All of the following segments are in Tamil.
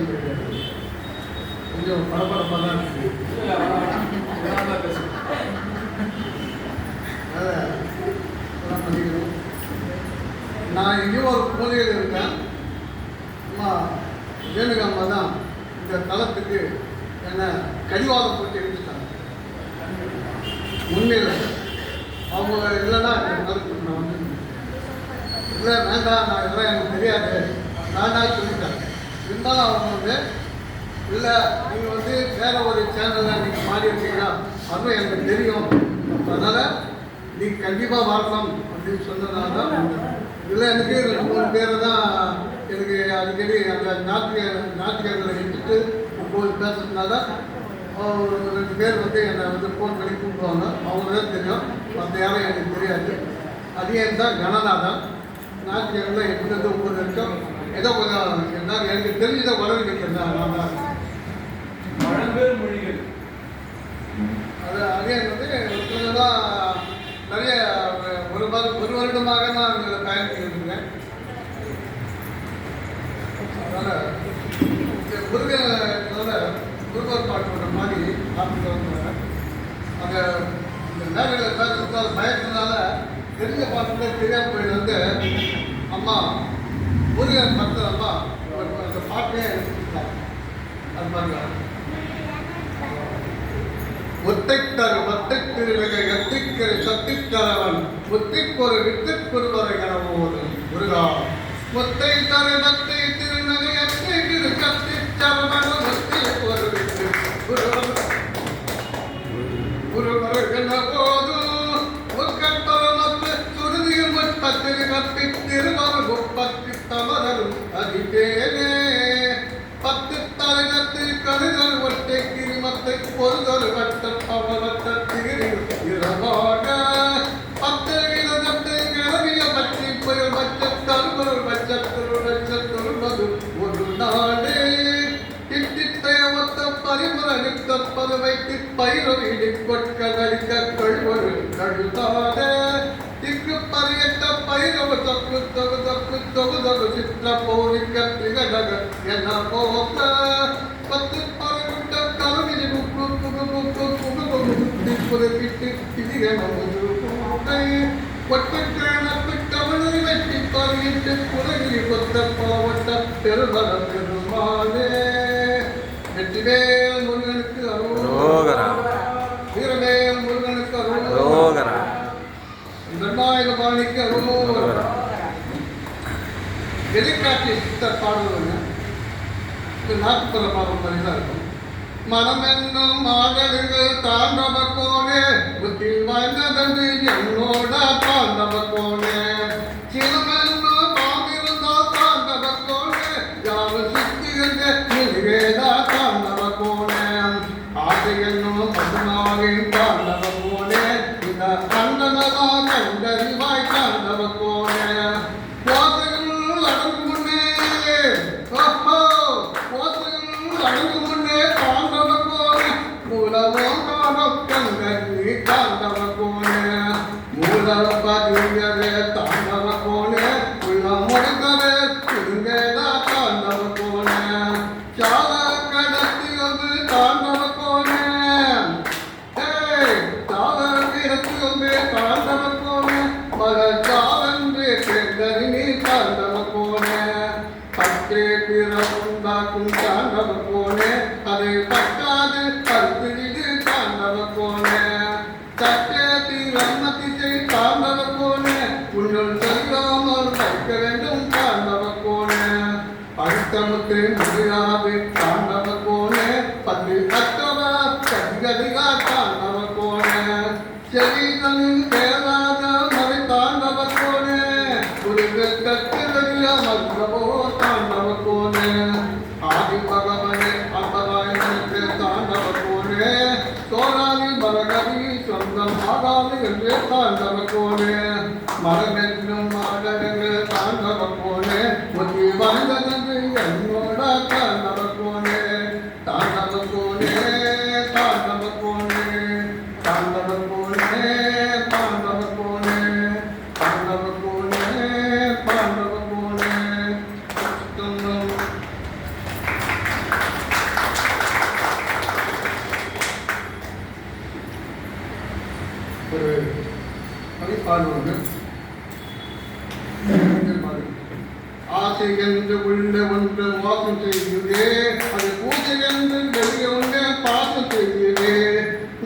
கிடையாது. கொஞ்சம் பரபரப்பாக தான் இருக்குது. அதெல்லாம் பண்ணிக்கணும். நான் எங்கேயும் ஒரு பூஜையில் இருக்கேன். அம்மா வேணுகம்மா தான் இந்த தளத்துக்கு என்ன கடிவாதம் போட்டு எடுத்துட்டாங்க. உண்மையில் அவங்க இல்லைன்னா தளத்துக்கு நான் வந்து இல்லை வேண்டாம், நான் இதெல்லாம் எனக்கு தெரியாது நான் சொல்லிட்டாங்க. இருந்தாலும் அவங்க வந்து இல்லை நீங்கள் வந்து வேற ஒரு சேனலில் நீங்கள் மாறி இருக்கீங்கன்னா அதுவும் எனக்கு தெரியும், அதனால் நீங்கள் கண்டிப்பாக வரணும் அப்படின்னு சொன்னதுனால தான். இல்லை எனக்கு 2-3 பேர் தான் எனக்கு அடிக்கடி அந்த ஞாயிற்றுக்கிழமைகளை எடுத்துட்டு இப்போது பேசுறதுனால ஒரு 2 பேர் வந்து என்னை வந்து ஃபோன் பண்ணி கூப்பிடுவாங்க. அவங்க தான் தெரியும், மற்ற யாரும் எனக்கு தெரியாது. அதே தான் கணநாதன் ஞாயிற்றுக்கிழமை 8-9 வரைக்கும் ஏதோ கொஞ்சம் என்ன எனக்கு தெரிஞ்சதை வளர்ந்து நிற்கிறேன். நான் தான் பழம்பெரும் மொழிகள் அதே வந்து தான் நிறைய ஒரு வருடமாக நான் இதில் பயணிக்கிறேன். அதனால் முருகர் பாட்டு மாதிரி ஆப்பிள் வந்து அந்த இந்த நேரில் பேசுறது பயத்தினால தெரிஞ்ச பாட்டு தெரியாமல் போயிட்டு வந்து அம்மா முருகன் பக்தர் அம்மா அந்த பாட்டே அது மாதிரி ஒத்தைத்திருவகை எத்திக்கரை சத்தித்தரவன் ஒத்திக்கொரு வித்திற்குருவரை கனவோடு முருகா ஒத்தை தரு மத்தை திருநகை எத்திரு சத்திச்சரவன் ஒத்திக்கொரு வித்து குருவரை கனவோது ஒக்கத்தரமத்து சுருதியில் முற்பத்திரு கற்பித்திருவர் முப்பத்தி தமரரும் அதிபேனே பத்து தலைநத்தில் கருதல் ஒட்டை கிரிமத்தை பொருதொரு வட்ட பவவட்டத்தில் இரவாக பத்து விதத்தை கிளவிய பற்றி புயல் வச்சத்தொரு வச்சத்தொரு ஒரு நாடே திட்டித்தைய ஒத்த பரிமரணித்தப்பது வைத்து பயிரவீடு கொட்கலிக்க கழுவரு கழுதாடே திக்கு பரியட்ட பயிரவு தப்பு தொகு சித்திர பௌரிக்க திகழக என போக்க பத்து பரிவிட்ட கருவினை புதுப்பிட்டு ஒட்டுக்கிழமை தமிழை வெட்டி பறியிட்டு புலகிரி கொத்த பாவட்ட பெருமர பெருமானே வெற்றிவேல் முருகனுக்கு அரோகரா, வீரவேல் முருகனுக்கு அரோகரா, நிர்ணாயகபாணிக்கு அரோகரா. எதிர்காட்சி சித்தர் பாடுவது நாட்டுப்புற பாடம் மாதிரி தான் இருக்கும். மனம் என்னும் ஆடல்கள் தாண்டவ கோனே புத்தி வாய்ந்தது என்னோட தாண்டவ கோனே சிலமென்னோ பாம்பிருந்தோ தாண்டவ கோனே யாரு சித்திகங்க நிவேதா தாண்டவ கோனே ஆசை என்னும் பதினாவின் தாண்டவ கோனே இந்த அண்டனதா கண்டறிவாய் தாண்டவ கோனே போதைகள் அடங்கும் முன்னே அடங்கும் முன்னே தாண்டவ கோனே மூலமோ காணக்கங்கி தாண்டவ கோனே மூல பதியவே தாண்டவ கோனே உள்ள முடிந்தவே திருங்கேதா தாண்டவ கோனே சால கடத்தி வந்து தாண்டவ கோனே சால விரத்தி வந்து தாண்டவ கோனே மக சாலன்றே தேர்தலினி தாண்டவ கோனே பற்றே பிறந்தாக்கும் தாண்டவ கோனே அதை பட்டாது கருத்து தாண்டவ கோனே சற்றே தீரமதிசை தாண்டவ கோனே உன்னுள் செல்லாமல் வைக்க வேண்டும் தாண்டவ கோனே படுத்தமுத்து முடியாது தாண்டவ கோனே பத்து கத்தவ கதிகதிகா தாண்டவ கோனே செவிகளில் தேவாத மறை தாண்டவ கோனே குருகள் கத்திரவிய மற்றவோ தாண்டவ கோனே ஆதி பகவனே அம்பராய் நினைத்து தாண்டவ கோனே சோழாதி மரகதி சொந்தம் ஆகாது என்று தாண்டவ கோனே மரமென்னும் மாடங்கள் தாண்டவ கோனே முத்தி வாழ்ந்தது என்னோட தாண்டவ கோனே தாண்டவ கோனே தாண்டவ கோனே தாண்டவ கோனே தாண்டவ கோனே தாண்டவ கோனே தாண்டவ கோனே பாடுவாங்க. ஆசை என்று உள்ள ஒன்று மோசம் செய்யுதே, அது பூஜை என்று வெளியே ஒன்று பாசம் செய்யுதே.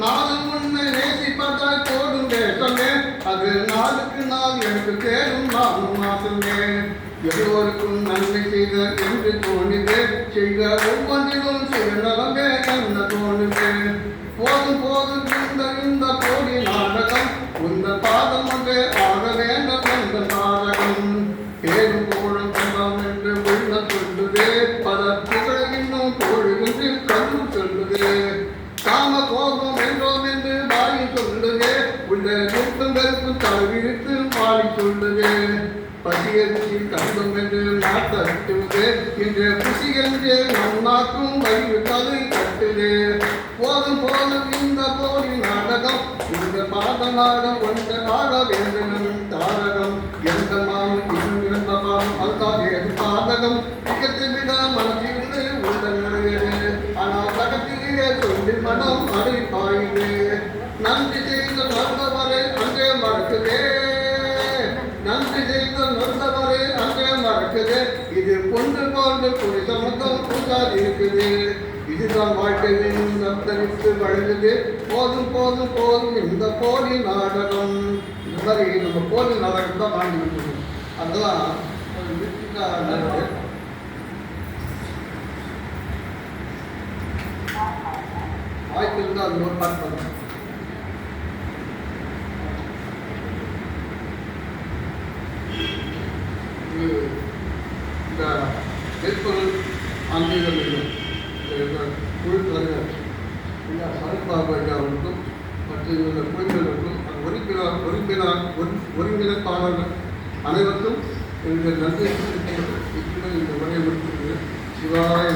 நாளும் முன்ன நேசிப்பதால் போடும் சொன்னேன், அது நாளுக்கு நாள் எனக்கு தேடும் நானும் மாசுந்தேன். எல்லோருக்கும் நன்மை செய்த என்று தோணுது, செய்த ஒவ்வொன்றிலும் செய்ய நடந்தே என்ன தோணுது. போதும் போதும் இந்த கோடி நாடகம், உந்த பாதம் ஒன்றே ஆக வேண்டும் என்ற நாடகம். பேரும் கோழம் கொண்டாம் என்று உள்ள சொல்லுதே, பல புகழ் இன்னும் கோழுகின்ற கண்ணு சொல்லுதே. காம கோபம் என்றோம் என்று வாயி சொல்லுதே, உள்ள துக்கங்களுக்கு தவிர்த்து வாழி சொல்லுதே. பசியரிசி கண்டம் என்று நாட்டுவது, இன்று குசி என்று நம் நாக்கும் வயிறு கதை கட்டுதே. போதும் போதும் இந்த போலி நாடகம், இந்த பாதநாடகம் ஒன்றாக வேண்டும் தாரகம். எந்த மாவும் இருந்த மாவும் அதுதான் ஏது பாதகம். திகத்தை விட மனதிலிருந்து உள்ள நிறைவேறு, ஆனால் பக்கத்திலே சொல்லி மனம் அடை பாயுது. நன்றி செய்த நல்லவரை அங்கே மறக்குதே, நன்றி செய்த நல்லவரை அங்கே மறக்குது. இது பொன்று போன்று குடி சமத்தம் கூட்டாது இருக்குது. இதுதான் வாழ்க்கையின் நத்தரித்து வழங்குது. போதும் போதும் போதும் இந்த போலி நாடகம். இந்த மாதிரி நம்ம போலி நாடகம் தான் வாங்கி விட்டுருக்கோம். அதெல்லாம் வாய்ப்பு இருந்தால் அது ஒரு பாட்டு பண்ணுறேன். இந்த நெற்பொருள் ஆன்மீகம் குழு தலைவர் சரத்பாபு ஐயா அவர்களுக்கும் மற்றும் இந்த குழுவினருக்கும் ஒருங்கிணைப்பாளர்கள் அனைவருக்கும் என்னுடைய நன்றி இந்த உரையை முடிக்கிறது. சிவாய